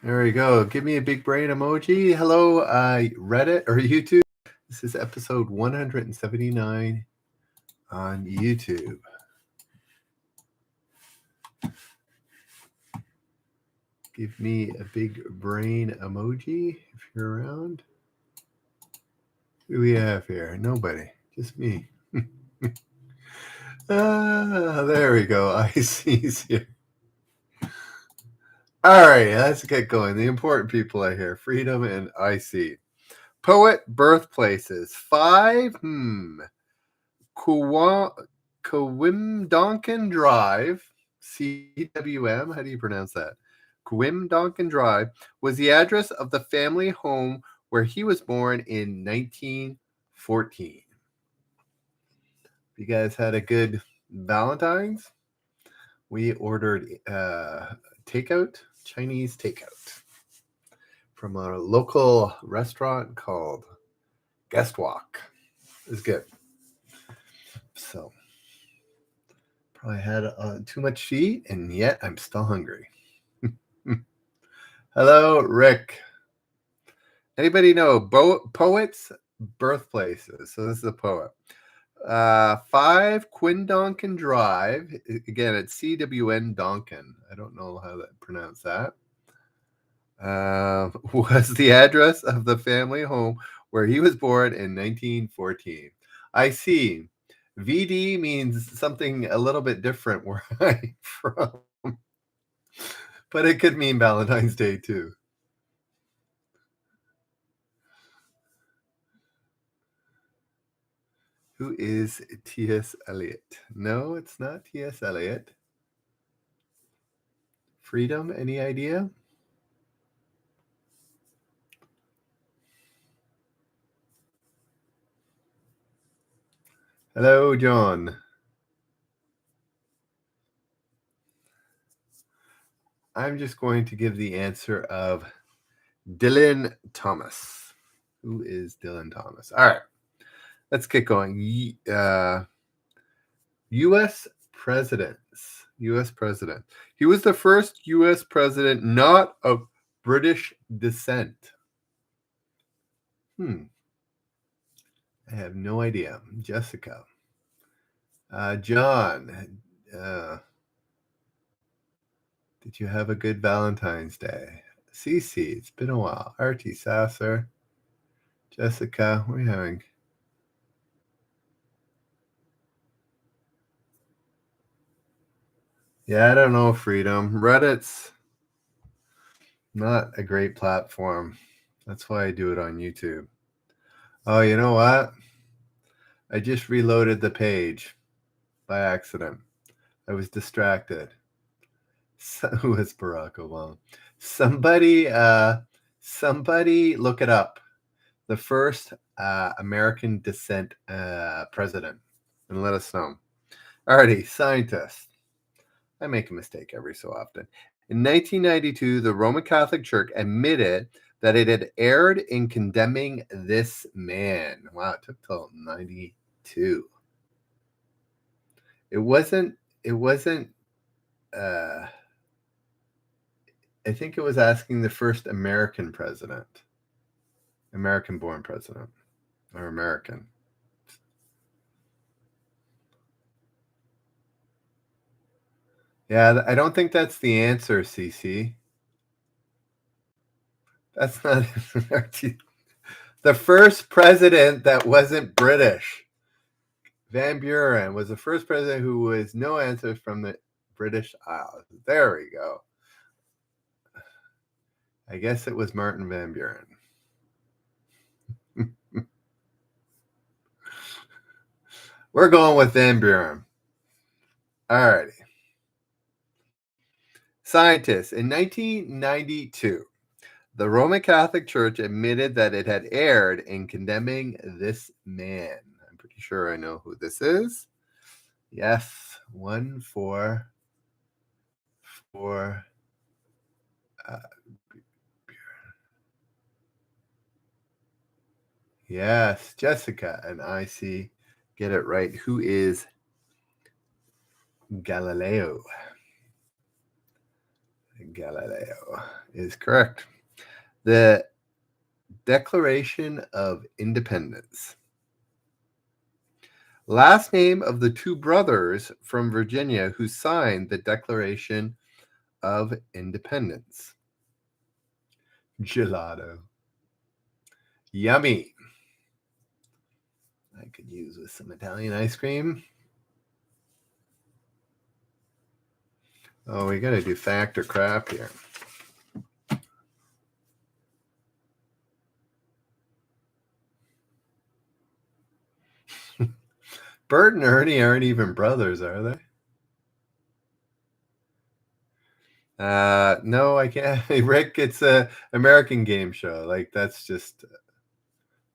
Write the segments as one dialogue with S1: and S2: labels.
S1: There we go. Give me a big brain emoji. Hello, Reddit or YouTube. This is episode 179 on YouTube. Give me a big brain emoji if you're around. Who do we have here? Nobody. Just me. There we go. I see here. All right, let's get going. The important people are here. Freedom and IC. Poet birthplaces. 5. Coimdonkin Drive. CWM. How do you pronounce that? Coimdonkin Drive was the address of the family home where he was born in 1914. You guys had a good Valentine's? We ordered takeout, Chinese takeout, from a local restaurant called Guest Walk. It was good. So, probably had too much to eat, and yet I'm still hungry. Hello, Rick. Anybody know poets' birthplaces? So this is a poet. 5 Quindonkin Drive. Again, it's CWN Donkin. I don't know how to pronounce that. Was the address of the family home where he was born in 1914. I see. VD means something a little bit different where I'm from. But it could mean Valentine's Day too. Who is T.S. Eliot? No, it's not T.S. Eliot. Freedom, any idea? Hello, John. I'm just going to give the answer of Dylan Thomas. Who is Dylan Thomas? All right, let's get going. U.S. presidents. U.S. president. He was the first U.S. president not of British descent. I have no idea. Jessica. John. Did you have a good Valentine's Day? Cece, it's been a while. Artie Sasser. Jessica, what are you having? Yeah, I don't know, Freedom. Reddit's not a great platform. That's why I do it on YouTube. Oh, you know what? I just reloaded the page by accident. I was distracted. Who is Barack Obama? Somebody look it up. The first American descent president, and let us know. Alrighty, scientist. I make a mistake every so often. In 1992, the Roman Catholic Church admitted that it had erred in condemning this man. Wow, it took till 92. It wasn't I think it was asking the first American president. American-born president. Or American. Yeah, I don't think that's the answer, CC. That's not the first president that wasn't British. Van Buren was the first president who was no answer from the British Isles. There we go. I guess it was Martin Van Buren. We're going with Van Buren. Alrighty. Scientists. In 1992, the Roman Catholic Church admitted that it had erred in condemning this man. I'm pretty sure I know who this is. Yes, 1 for yes, Jessica and I see. Get it right. Who is Galileo? Galileo is correct. The Declaration of Independence. Last name of the two brothers from Virginia who signed the Declaration of Independence. Gelato. Yummy. I could use with some Italian ice cream. Oh, we got to do fact or crap here. Bert and Ernie aren't even brothers, are they? No, I can't. Rick, it's a American game show. Like that's just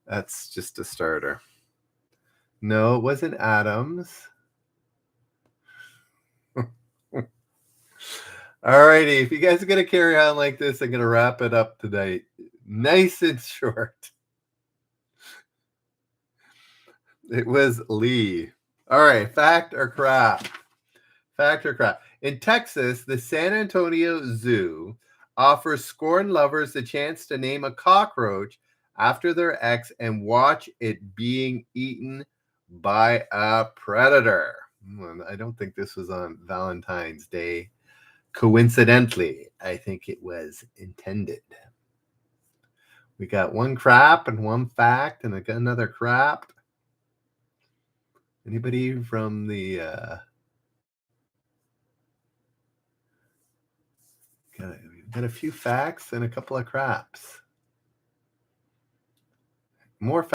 S1: a starter. No, it wasn't Adams. Alrighty, if you guys are gonna carry on like this, I'm gonna wrap it up tonight. Nice and short. It was Lee. All right, fact or crap? Fact or crap? In Texas, the San Antonio Zoo offers scorned lovers the chance to name a cockroach after their ex and watch it being eaten by a predator. I don't think this was on Valentine's Day. Coincidentally, I think it was intended. We got one crap and one fact, and I got another crap. Anybody from the got a few facts and a couple of craps. More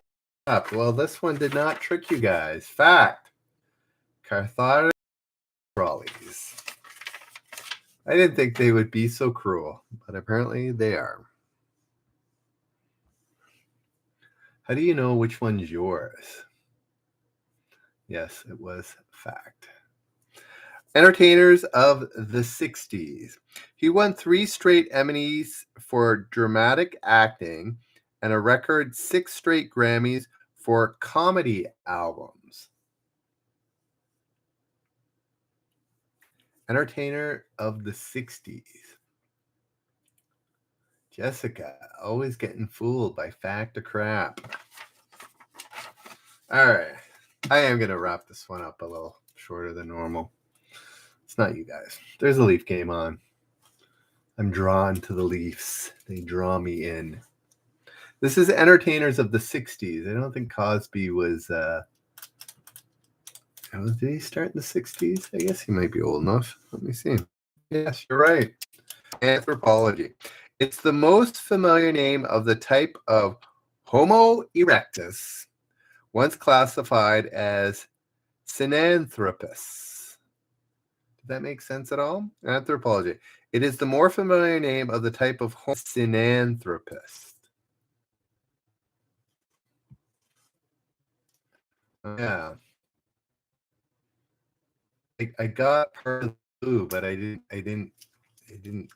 S1: fact. Well, this one did not trick you guys. Fact. Carthar's trolleys. I didn't think they would be so cruel, but apparently they are. How do you know which one's yours? Yes, it was fact. Entertainers of the 60s. He won 3 straight Emmys for dramatic acting and a record 6 straight Grammys for comedy albums. Entertainer of the 60s. Jessica, always getting fooled by fact or crap. All right. I am going to wrap this one up a little shorter than normal. It's not you guys. There's a Leaf game on. I'm drawn to the Leafs. They draw me in. This is entertainers of the 60s. I don't think Cosby was... did he start in the 60s? I guess he might be old enough. Let me see. Yes, you're right. Anthropology. It's the most familiar name of the type of Homo erectus, once classified as Sinanthropus. Does that make sense at all? Anthropology. It is the more familiar name of the type of Homo Sinanthropus. Yeah. I got part of the clue, but I didn't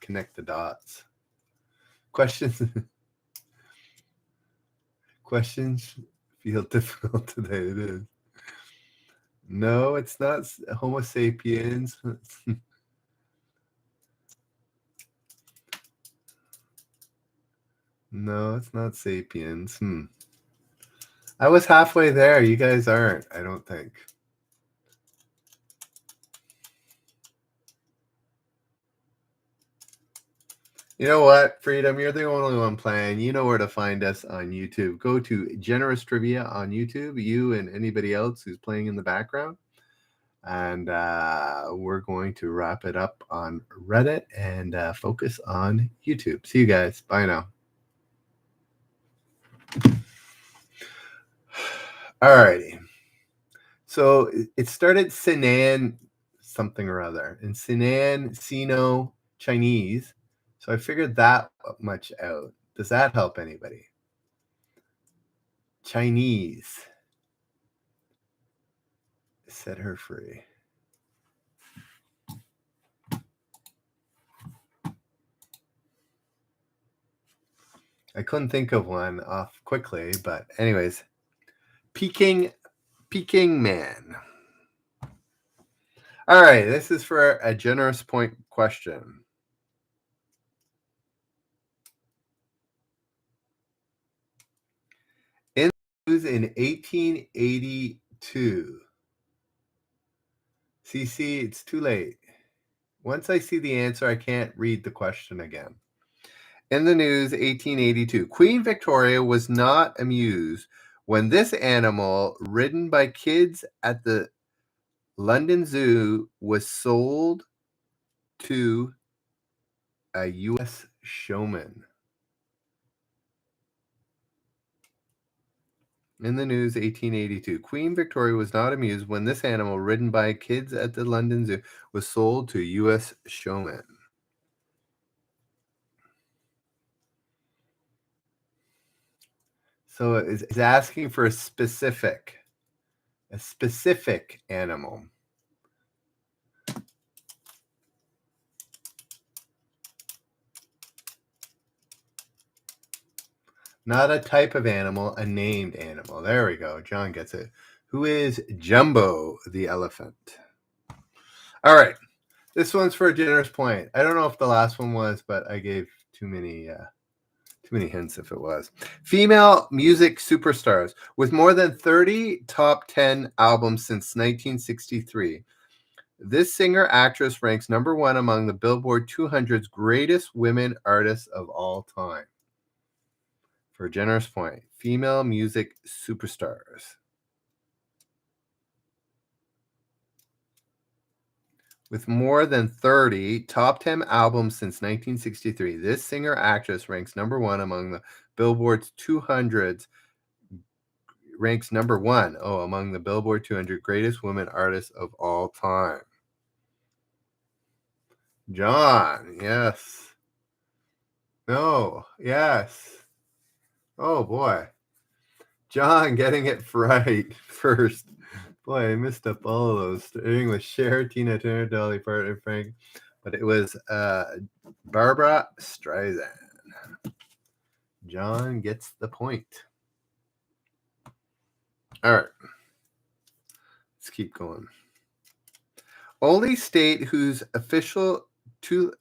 S1: connect the dots. Questions feel difficult today. It is. No, it's not Homo sapiens. No, it's not sapiens. I was halfway there. You guys aren't, I don't think. You know what, Freedom? You're the only one playing. You know where to find us on YouTube. Go to Generous Trivia on YouTube, you and anybody else who's playing in the background. And we're going to wrap it up on Reddit and focus on YouTube. See you guys. Bye now. Alrighty. So it started Sinan something or other. And Sinan, Sino, Chinese. So I figured that much out. Does that help anybody? Chinese. Set her free. I couldn't think of one off quickly, but anyways. Peking man. All right, this is for a generous point question. news in 1882. CC, it's too late. Once I see the answer, I can't read the question again. In the news, 1882. Queen Victoria was not amused when this animal, ridden by kids at the London Zoo, was sold to a U.S. showman. In the news, 1882. Queen Victoria was not amused when this animal, ridden by kids at the London Zoo, was sold to a U.S. showman. So it's asking for a specific animal. Not a type of animal, a named animal. There we go. John gets it. Who is Jumbo the elephant? All right. This one's for a generous point. I don't know if the last one was, but I gave too many hints if it was. Female music superstars with more than 30 top 10 albums since 1963. This singer-actress ranks number one among the Billboard 200's greatest women artists of all time. For a generous point, female music superstars. With more than 30 top 10 albums since 1963, this singer-actress ranks number one among the Billboard's 200's ranks number one among the Billboard 200 greatest women artists of all time. John, yes. No, yes. Oh, boy. John getting it right first. Boy, I missed up all of those. Starting with Cher, Tina Turner, Dolly Parton, Frank. But it was Barbara Streisand. John gets the point. All right. Let's keep going. Only state whose official two-letter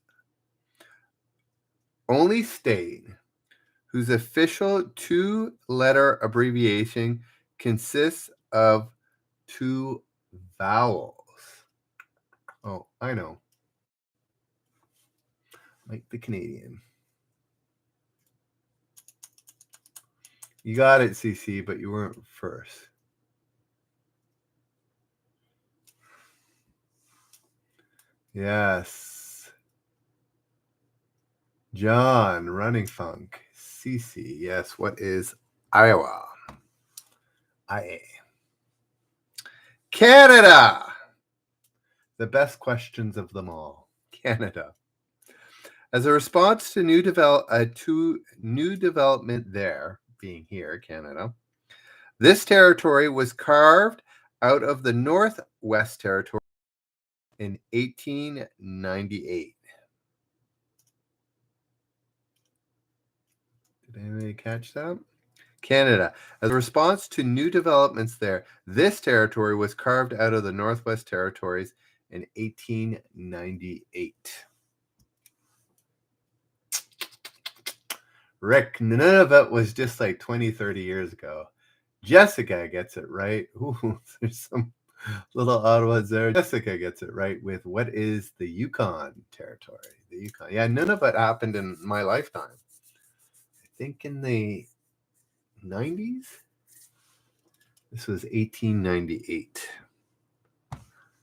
S1: abbreviation consists of two vowels. Oh, I know. Like the Canadian. You got it, CC, but you weren't first. Yes. John, Running Funk. CC, yes. What is Iowa? IA. Canada. The best questions of them all. Canada. As a response to new development there, being here, Canada, this territory was carved out of the Northwest Territory in 1898. Did anybody catch that? Canada. As a response to new developments there, this territory was carved out of the Northwest Territories in 1898. Rick, none of it was just like 20, 30 years ago. Jessica gets it right. Ooh, there's some little odd ones there. Jessica gets it right with what is the Yukon Territory? The Yukon. Yeah, none of it happened in my lifetime. I think in the 90s? This was 1898.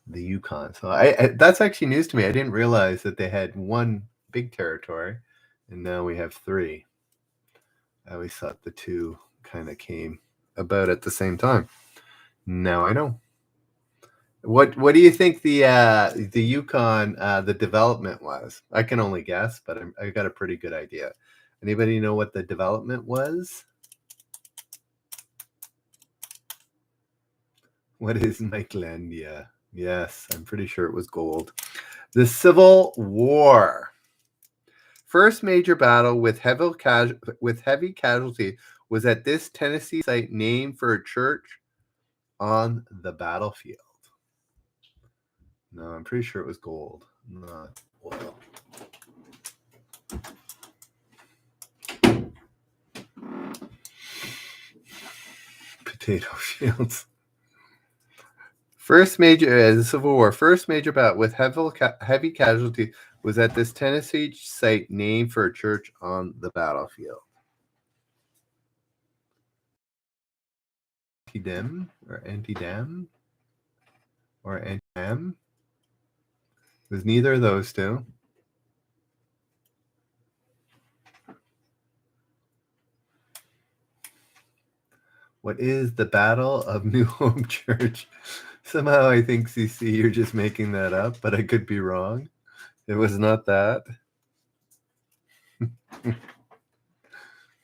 S1: The Yukon. So I that's actually news to me. I didn't realize that they had one big territory, and now we have three. I always thought the two kind of came about at the same time. Now I know. What do you think the Yukon the development was? I can only guess, but I got a pretty good idea. Anybody know what the development was? What is Michelandia? Yes, I'm pretty sure it was gold. The Civil War. First major battle with heavy casualty was at this Tennessee site named for a church on the battlefield. No, I'm pretty sure it was gold, not oil. potato fields. First major the Civil War. First major battle with heavy casualties was at this Tennessee site named for a church on the battlefield. Antietam or Antietam or Antietam. It was neither of those two. What is the Battle of New Home Church? Somehow I think, CC, you're just making that up, but I could be wrong. It was not that.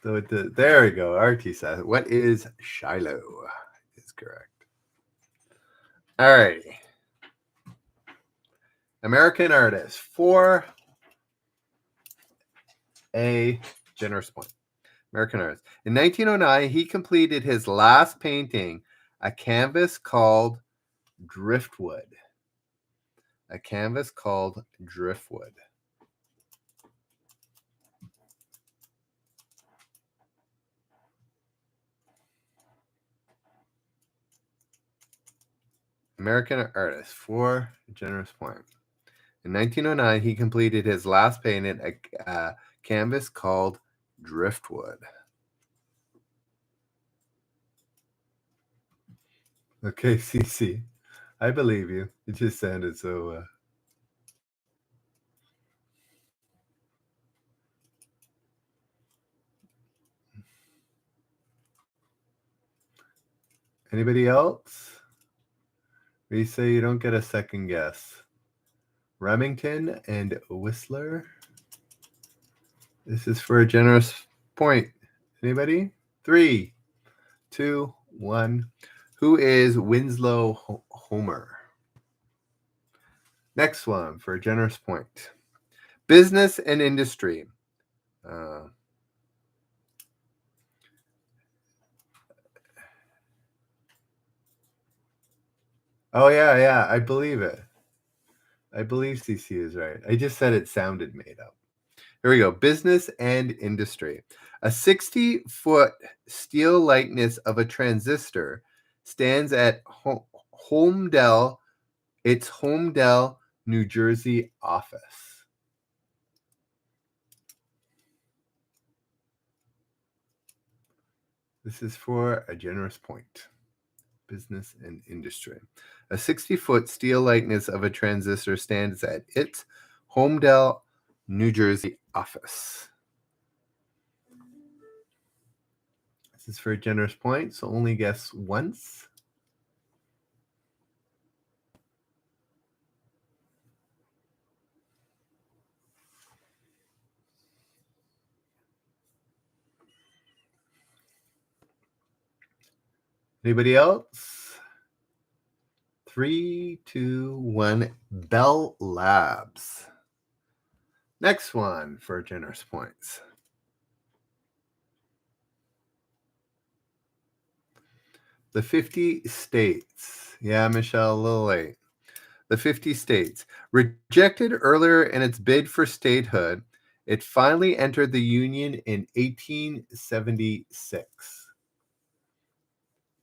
S1: So there we go. RT says, what is Shiloh? Is correct. All right. American artist for a generous point. American artist. In 1909, he completed his last painting, a canvas called Driftwood. A canvas called Driftwood. American artist for a generous point. In 1909, he completed his last painting, a canvas called Driftwood. Okay, CC. I believe you. It just sounded so... Anybody else? We say you don't get a second guess. Remington and Whistler. This is for a generous point. Anybody? 3, 2, 1. Who is Winslow Homer? Next one for a generous point. Business and industry. Oh, yeah. I believe it. I believe CC is right. I just said it sounded made up. Here we go. Business and industry. A 60-foot steel likeness of a transistor stands at its Holmdel, New Jersey office. This is for a generous point. Business and industry. A 60-foot steel likeness of a transistor stands at its Holmdel, New Jersey office. This is for a generous point, so only guess once. Anybody else? 3, 2, 1. Bell Labs. Next one for generous points. The 50 states. Yeah, Michelle, a little late. The 50 states. Rejected earlier in its bid for statehood, it finally entered the Union in 1876.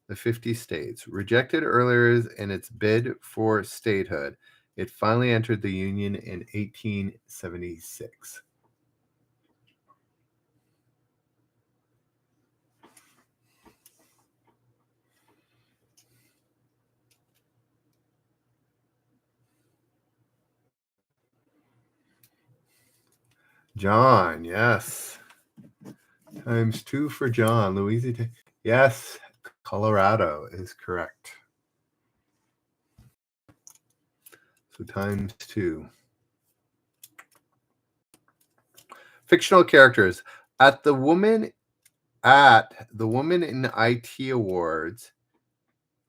S1: The 50 states. Rejected earlier in its bid for statehood, it finally entered the Union in 1876. John, yes. Times 2 for John. Louisiana. Yes, Colorado is correct. So times 2. Fictional characters. At the Woman in IT Awards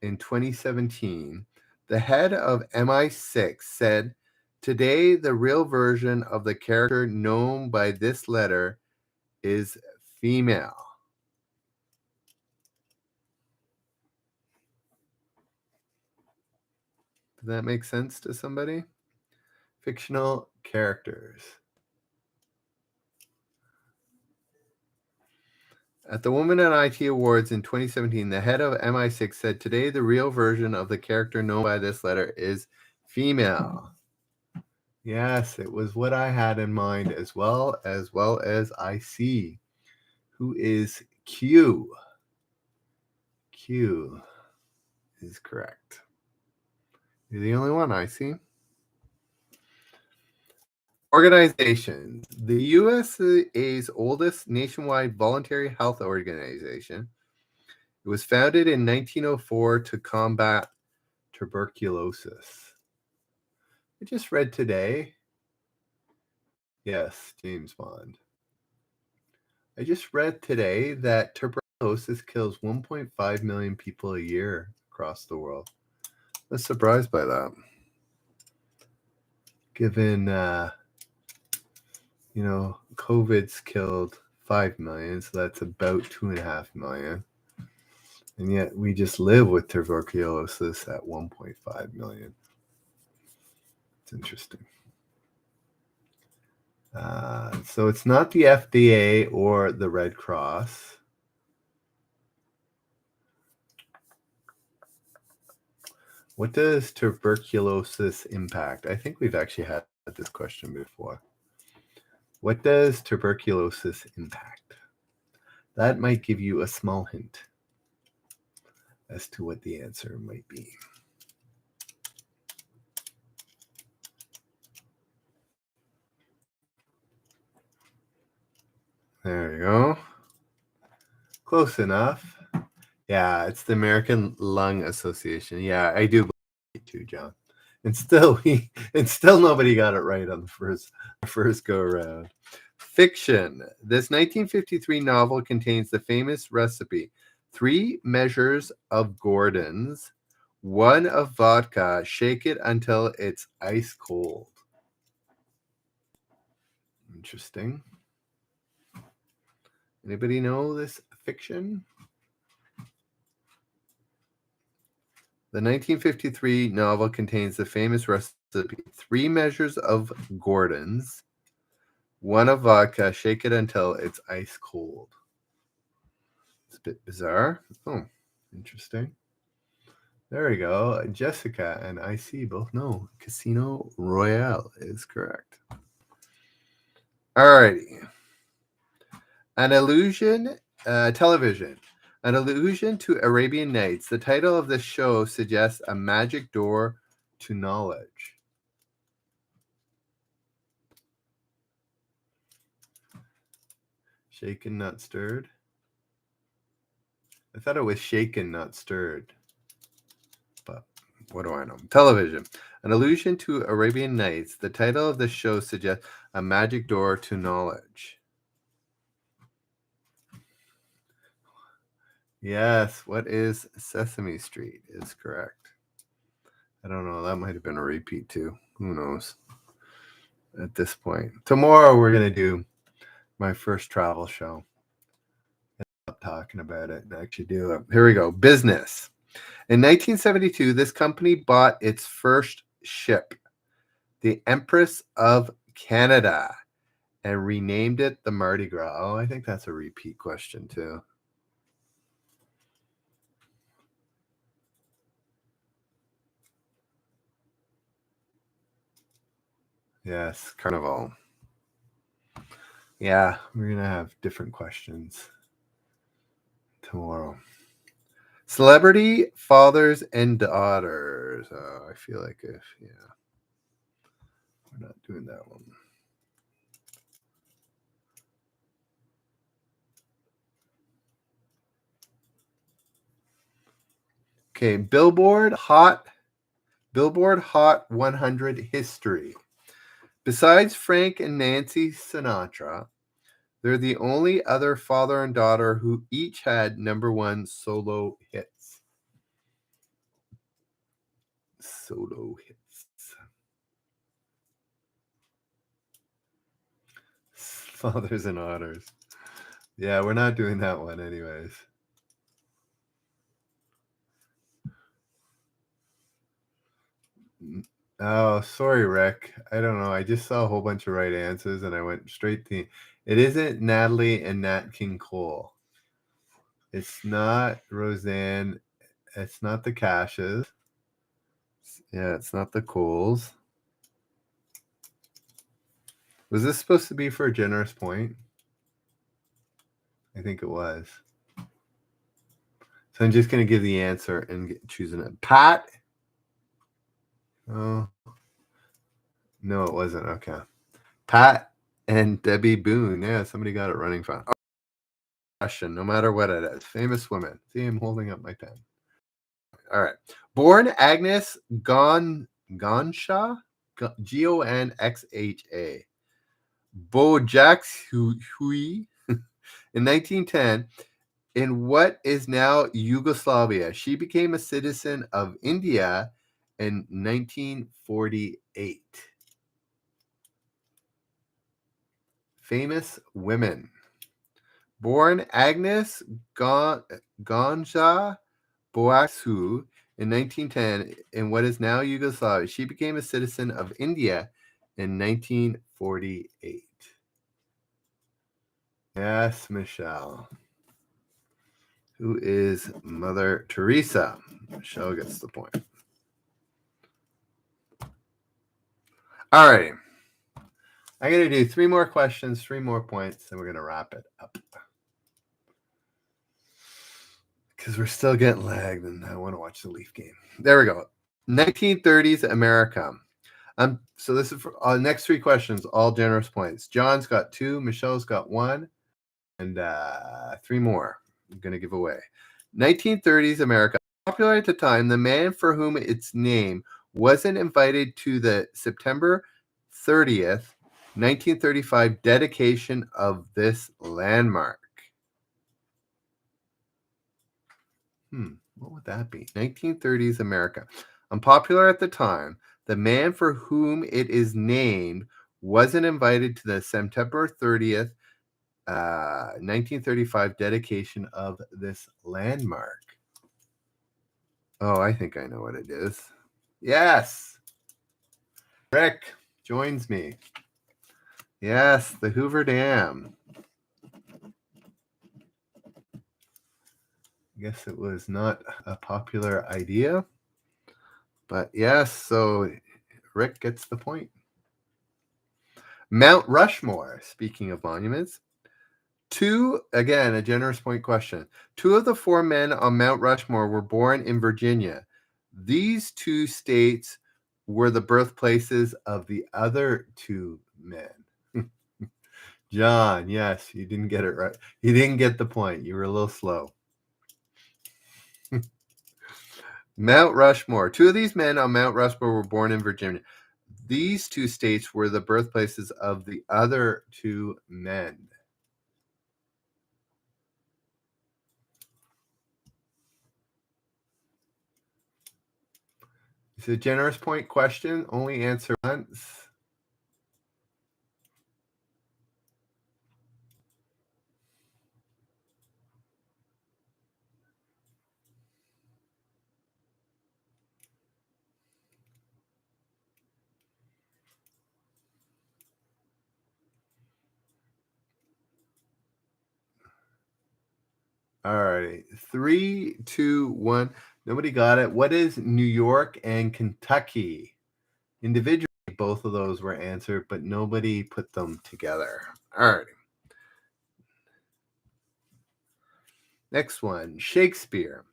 S1: in 2017, the head of MI6 said, "Today, the real version of the character known by this letter is female." Does that make sense to somebody? Fictional characters. At the Women in IT Awards in 2017, the head of MI6 said, "Today, the real version of the character known by this letter is female." Yes, it was what I had in mind as well as IC. Who is Q? Q is correct. You're the only one, IC. Organizations. The USA's oldest nationwide voluntary health organization. It was founded in 1904 to combat tuberculosis. I just read today. Yes, James Bond. I just read today that tuberculosis kills 1.5 million people a year across the world. I was surprised by that. Given, COVID's killed 5 million, so that's about 2.5 million. And yet we just live with tuberculosis at 1.5 million. It's interesting. So it's not the FDA or the Red Cross. What does tuberculosis impact? I think we've actually had this question before. What does tuberculosis impact? That might give you a small hint as to what the answer might be. There you go. Close enough. Yeah, it's the American Lung Association. Yeah, I do believe it too, John. And still nobody got it right on the first go around. Fiction. This 1953 novel contains the famous recipe: 3 measures of Gordon's, 1 of vodka, shake it until it's ice cold. Interesting. Anybody know this fiction? The 1953 novel contains the famous recipe: 3 measures of Gordon's, 1 of vodka, shake it until it's ice cold. It's a bit bizarre. Oh, interesting. There we go. Jessica and IC both know Casino Royale is correct. Alrighty. An allusion, television. An allusion to Arabian Nights. The title of the show suggests a magic door to knowledge. Shaken, not stirred. I thought it was shaken, not stirred. But what do I know? Television. An allusion to Arabian Nights. The title of the show suggests a magic door to knowledge. Yes, what is Sesame Street is correct. I don't know. That might have been a repeat too. Who knows? At this point. Tomorrow we're going to do my first travel show. Stop talking about it and actually do it. Here we go. Business. In 1972, this company bought its first ship, the Empress of Canada, and renamed it the Mardi Gras. Oh, I think that's a repeat question too. Yes, Carnival. Yeah, we're going to have different questions tomorrow. Celebrity fathers and daughters. I feel like we're not doing that one. Okay, Billboard Hot 100 history. Besides Frank and Nancy Sinatra, they're the only other father and daughter who each had #1 solo hits. Solo hits. Fathers and daughters. Yeah, we're not doing that one anyways. Oh, sorry, Rick. I don't know. I just saw a whole bunch of right answers and I went straight to it isn't Natalie and Nat King Cole. It's not Roseanne. It's not the Cashes. Yeah, it's not the Coles. Was this supposed to be for a generous point? I think it was. So I'm just going to give the answer and choosing it. Pat? Oh, no, it wasn't. Okay. Pat and Debbie Boone. Yeah, somebody got it running fast. Question, no matter what it is. Famous women. See, I'm holding up my pen. All right. Born Agnes Gonsha, Gonxha, Bojaxhui in 1910 in what is now Yugoslavia. She became a citizen of India in 1948. Famous women. Born Agnes Gonsha Boaxu in 1910 in what is now Yugoslavia. She became a citizen of India in 1948. Yes, Michelle. Who is Mother Teresa? Michelle gets the point. All right. I'm going to do 3 more questions, 3 more points, and we're going to wrap it up. Because we're still getting lagged, and I want to watch the Leaf game. There we go. 1930s America. So this is for next 3 questions, all generous points. John's got 2, Michelle's got 1, and 3 more I'm going to give away. 1930s America. Popular at the time, the man for whom it's named wasn't invited to the September 30th, 1935 dedication of this landmark. What would that be? 1930s America. Unpopular at the time, the man for whom it is named wasn't invited to the September 30th, 1935 dedication of this landmark. Oh, I think I know what it is. Yes. Rick joins me. Yes, the Hoover Dam. I guess it was not a popular idea. But yes, so Rick gets the point. Mount Rushmore, speaking of monuments. 2, again, a generous point question. 2 of the 4 men on Mount Rushmore were born in Virginia. These 2 states were the birthplaces of the other 2 men. John, yes, you didn't get it right. You didn't get the point. You were a little slow. Mount Rushmore. 2 of these men on Mount Rushmore were born in Virginia. These 2 states were the birthplaces of the other 2 men. It's a generous point question. Only answer once. All right. 3, 2, 1. Nobody got it. What is New York and Kentucky? Individually, both of those were answered, but nobody put them together. All right. Next one, Shakespeare.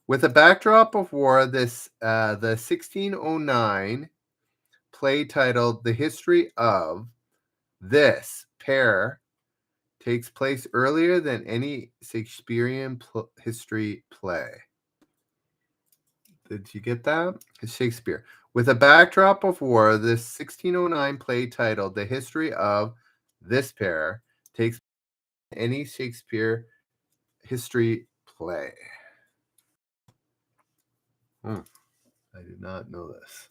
S1: With a backdrop of war, the 1609 play titled The History of This Pair takes place earlier than any Shakespearean history play. Did you get that? It's Shakespeare. With a backdrop of war, this 1609 play titled The History of This Pair takes place in any Shakespeare history play. I did not know this.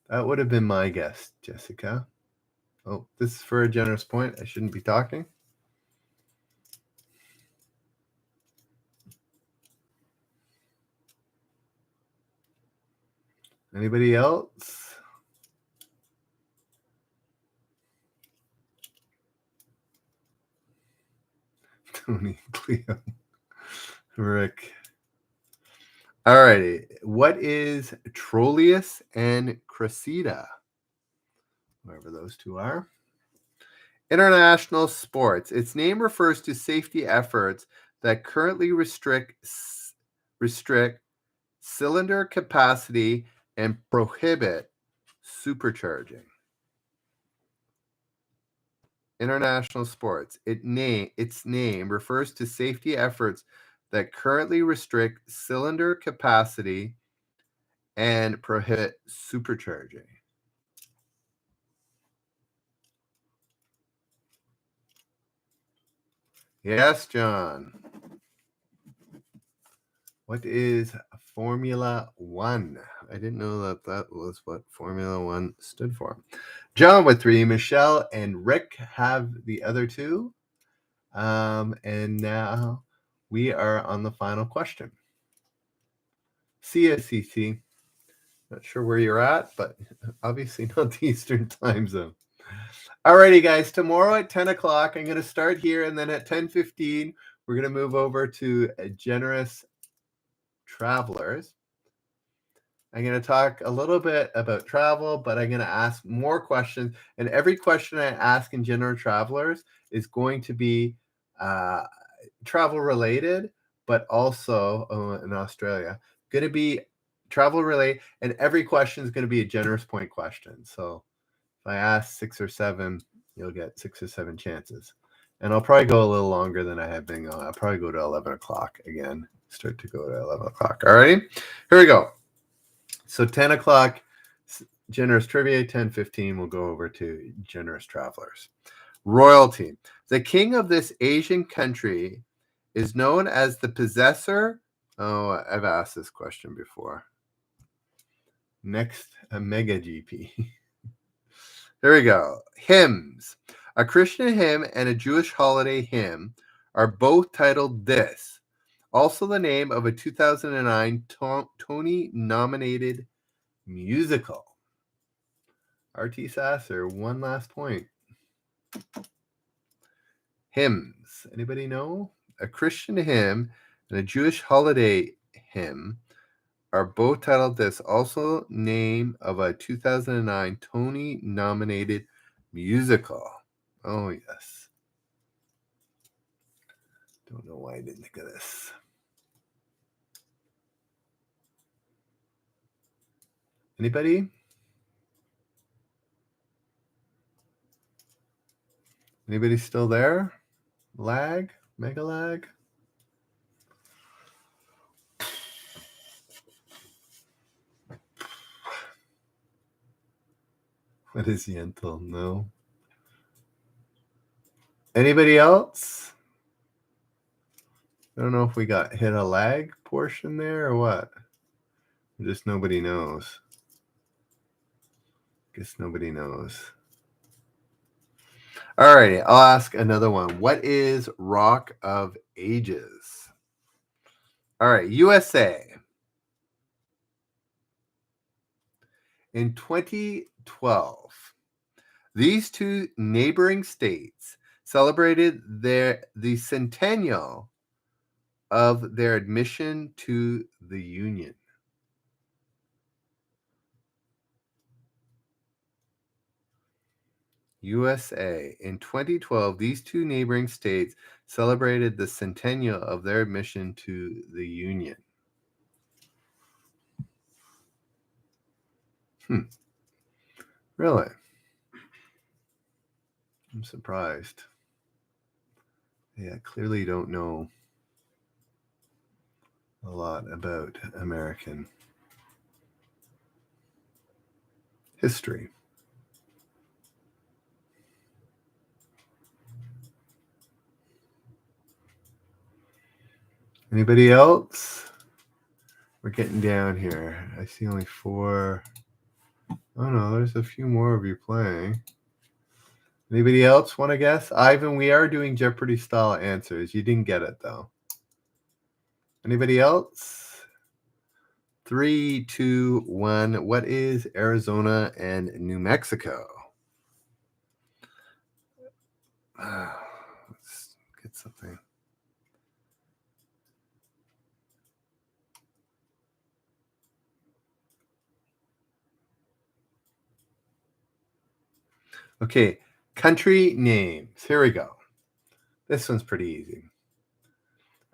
S1: That would have been my guess, Jessica. Oh, this is for a generous point. I shouldn't be talking. Anybody else? Tony, Cleo, Rick. Alrighty. What is Troilus and Cressida? Whoever those two are. International sports. Its name refers to safety efforts that currently restrict cylinder capacity and prohibit supercharging. International sports. Its name refers to safety efforts that currently restrict cylinder capacity and prohibit supercharging. Yes, John. What is Formula One? I didn't know that was what Formula One stood for. John with 3, Michelle and Rick have the other 2. And now we are on the final question. See ya, CC. Not sure where you're at, but obviously not the Eastern time zone. Alrighty, guys. Tomorrow at 10 o'clock, I'm going to start here, and then at 10:15, we're going to move over to Generous Travelers. I'm going to talk a little bit about travel, but I'm going to ask more questions. And every question I ask in General Travelers is going to be travel related, but also in Australia, going to be travel related. And every question is going to be a generous point question. So if I ask 6 or 7, you'll get 6 or 7 chances. And I'll probably go a little longer than I have been going. I'll probably go to 11 o'clock again. Start to go to 11 o'clock. All righty. Here we go. So 10 o'clock, Generous Trivia. 10:15, we'll go over to Generous Travelers. Royalty. The king of this Asian country is known as the possessor. Oh, I've asked this question before. Next, a mega GP. There we go. Hymns. A Christian hymn and a Jewish holiday hymn are both titled this. Also the name of a 2009 Tony-nominated musical. RT Sasser, one last point. Hymns. Anybody know? A Christian hymn and a Jewish holiday hymn are both titled this. Also name of a 2009 Tony-nominated musical. Oh, yes. Don't know why I didn't think of this. Anybody? Anybody still there? Lag? Mega lag? What is Yentl? No. Anybody else? I don't know if we got hit a lag portion there or what. Just nobody knows. Guess nobody knows. All right, I'll ask another one. What is Rock of Ages? All right, USA. In 2012, these 2 neighboring states celebrated the centennial of their admission to the Union. USA. In 2012, these 2 neighboring states celebrated the centennial of their admission to the Union. Really? I'm surprised. Yeah, clearly don't know a lot about American history. Anybody else? We're getting down here. I see only 4. Oh no, there's a few more of you playing. Anybody else want to guess? Ivan, we are doing Jeopardy style answers. You didn't get it though. Anybody else? 3, 2, 1. What is Arizona and New Mexico? Let's get something. Okay, country names. Here we go. This one's pretty easy.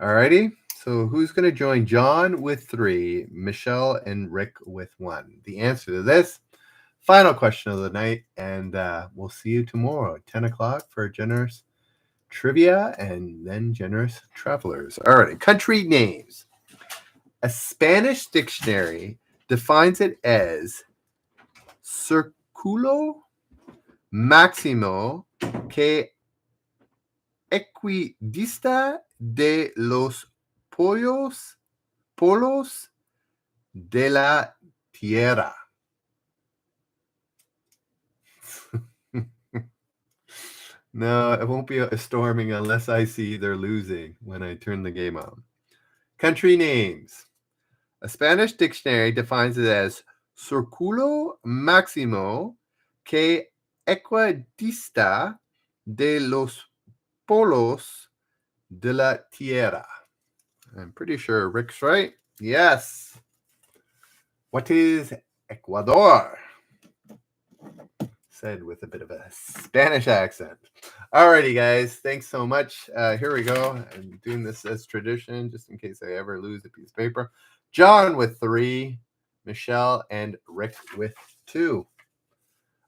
S1: Alrighty. So who's going to join John with 3, Michelle and Rick with 1? The answer to this, final question of the night, and we'll see you tomorrow at 10 o'clock for Generous Trivia and then Generous Travelers. Alrighty, country names. A Spanish dictionary defines it as Círculo máximo que equidista de los polos de la Tierra. No, it won't be a storming unless I see they're losing when I turn the game on. Country names. A Spanish dictionary defines it as Círculo máximo que equidista de los polos de la Tierra. I'm pretty sure Rick's right. Yes. What is Ecuador? Said with a bit of a Spanish accent. Alrighty, guys. Thanks so much. Here we go. I'm doing this as tradition, just in case I ever lose a piece of paper. John with 3, Michelle and Rick with 2.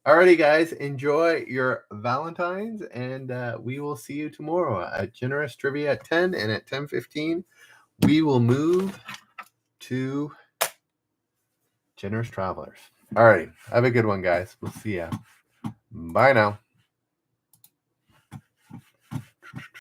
S1: Alrighty, guys. Enjoy your Valentine's, and we will see you tomorrow at Generous Trivia at 10, and at 10:15, we will move to Generous Travelers. All right. Have a good one, guys. We'll see ya. Bye now.